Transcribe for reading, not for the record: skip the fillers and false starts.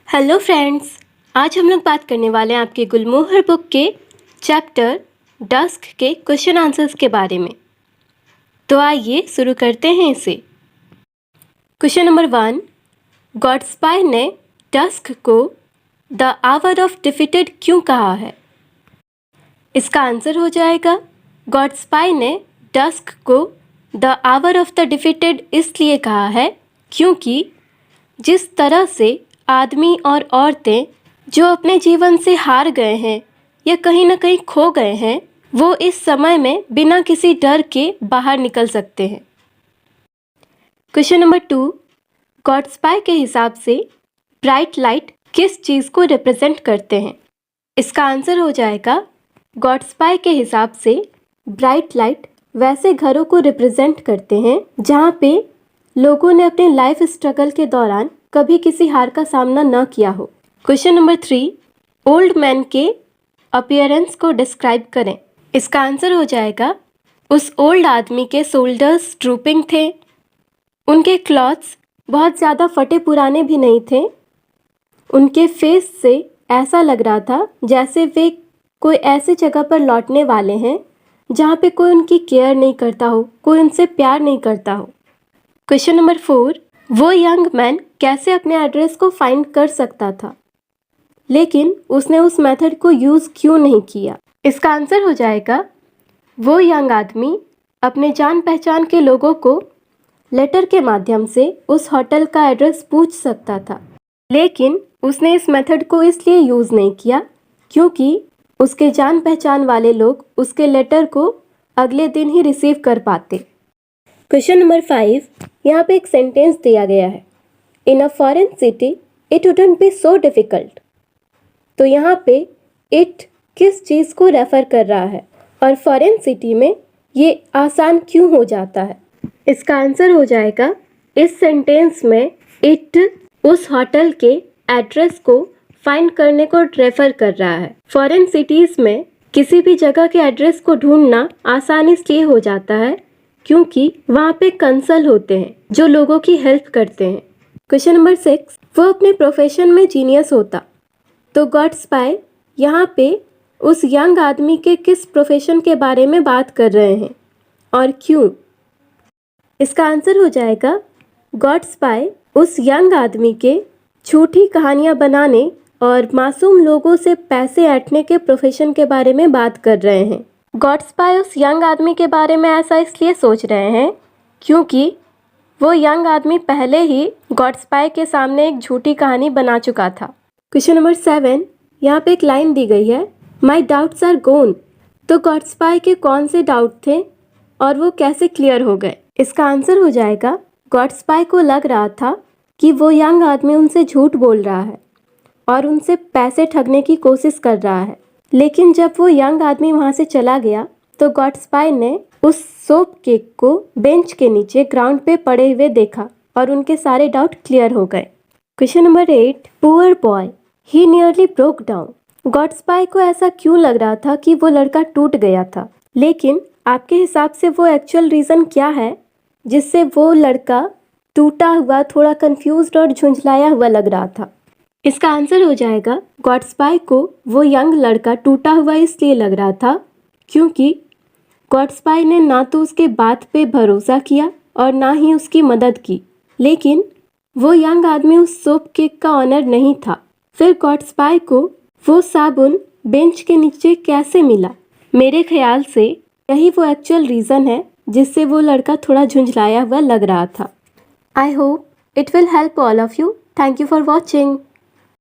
Hello friends, आज हम लोग बात करने वाले हैं आपके गुलमोहर बुक के चैप्टर डस्क के क्वेश्चन आंसर्स के बारे में। तो आइए शुरू करते हैं इसे। क्वेश्चन नंबर 1, गॉड्स्पाई ने डस्क को द आवर ऑफ डिफीटेड क्यों कहा है? इसका आंसर हो जाएगा गॉड्स्पाई ने डस्क को the hour of the defeated इसलिए कहा है क्योंकि जिस तरह से आदमी और औरतें जो अपने जीवन से हार गए हैं या कहीं ना कहीं खो गए हैं, वो इस समय में बिना किसी डर के बाहर निकल सकते हैं। क्वेश्चन नंबर 2, गॉड्स्पाई के हिसाब से ब्राइट लाइट किस चीज़ को रिप्रेजेंट करते हैं? इसका आंसर हो जाएगा गॉड्स्पाई के हिसाब से ब्राइट लाइट वैसे घरों को रिप्रेजेंट करते हैं जहाँ पे लोगों ने अपने लाइफ स्ट्रगल के दौरान कभी किसी हार का सामना न किया हो। क्वेश्चन नंबर 3, ओल्ड मैन के अपीयरेंस को डिस्क्राइब करें। इसका आंसर हो जाएगा उस ओल्ड आदमी के शोल्डर्स ड्रूपिंग थे, उनके क्लॉथ्स बहुत ज़्यादा फटे पुराने भी नहीं थे, उनके फेस से ऐसा लग रहा था जैसे वे कोई ऐसी जगह पर लौटने वाले हैं जहाँ पे कोई उनकी केयर नहीं करता हो, कोई उनसे प्यार नहीं करता हो। क्वेश्चन नंबर 4, वो यंग मैन कैसे अपने एड्रेस को फाइंड कर सकता था, लेकिन उसने उस मेथड को यूज़ क्यों नहीं किया? इसका आंसर हो जाएगा वो यंग आदमी अपने जान पहचान के लोगों को लेटर के माध्यम से उस होटल का एड्रेस पूछ सकता था, लेकिन उसने इस मेथड को इसलिए यूज़ नहीं किया क्योंकि उसके जान पहचान वाले लोग उसके लेटर को अगले दिन ही रिसीव कर पाते। क्वेश्चन नंबर 5, यहाँ पे एक सेंटेंस दिया गया है, in a foreign city it wouldn't be so difficult. तो यहाँ पे इट किस चीज़ को रेफ़र कर रहा है और फॉरेन सिटी में ये आसान क्यों हो जाता है? इसका आंसर हो जाएगा इस सेंटेंस में इट उस होटल के एड्रेस को फाइंड करने को रेफ़र कर रहा है। फॉरेन सिटीज़ में किसी भी जगह के एड्रेस को ढूंढना आसान इसलिए हो जाता है क्योंकि वहाँ पे कंसल होते हैं जो लोगों की हेल्प करते हैं। क्वेश्चन नंबर 6, वो अपने प्रोफेशन में जीनियस होता। तो गॉड्स्पाई यहाँ पे उस यंग आदमी के किस प्रोफेशन के बारे में बात कर रहे हैं और क्यों? इसका आंसर हो जाएगा गॉड्स्पाई उस यंग आदमी के झूठी कहानियाँ बनाने और मासूम लोगों से पैसे ऐंठने के प्रोफेशन के बारे में बात कर रहे हैं। गॉड्स्पाई उस यंग आदमी के बारे में ऐसा इसलिए सोच रहे हैं क्योंकि वो यंग आदमी पहले ही गॉड्स्पाई के सामने एक झूठी कहानी बना चुका था। क्वेश्चन नंबर 7, यहाँ पे एक लाइन दी गई है, माई डाउट्स आर गोन। तो गॉड्स्पाई के कौन से डाउट थे और वो कैसे क्लियर हो गए? इसका आंसर हो जाएगा गॉड्स्पाई को लग रहा था कि वो यंग आदमी उनसे झूठ बोल रहा है और उनसे पैसे ठगने की कोशिश कर रहा है, लेकिन जब वो यंग आदमी वहाँ से चला गया तो गॉड्स्पाई ने उस सोप केक को बेंच के नीचे ग्राउंड पे पड़े हुए देखा और उनके सारे डाउट क्लियर हो गए। क्वेश्चन नंबर 8, पुअर बॉय ही नियरली ब्रोक डाउन। गॉड्स्पाई को ऐसा क्यों लग रहा था कि वो लड़का टूट गया था, लेकिन आपके हिसाब से वो एक्चुअल रीज़न क्या है जिससे वो लड़का टूटा हुआ, थोड़ा कंफ्यूज्ड और झुंझलाया हुआ लग रहा था? इसका आंसर हो जाएगा गॉड्स्पाई को वो यंग लड़का टूटा हुआ इसलिए लग रहा था क्योंकि गॉड्स्पाई ने ना तो उसके बात पे भरोसा किया और ना ही उसकी मदद की, लेकिन वो यंग आदमी उस सोप केक का ऑनर नहीं था। फिर गॉड्स्पाई को वो साबुन बेंच के नीचे कैसे मिला? मेरे ख्याल से यही वो एक्चुअल रीज़न है जिससे वो लड़का थोड़ा झुंझलाया हुआ लग रहा था। I hope it will help all of you. Thank you for watching.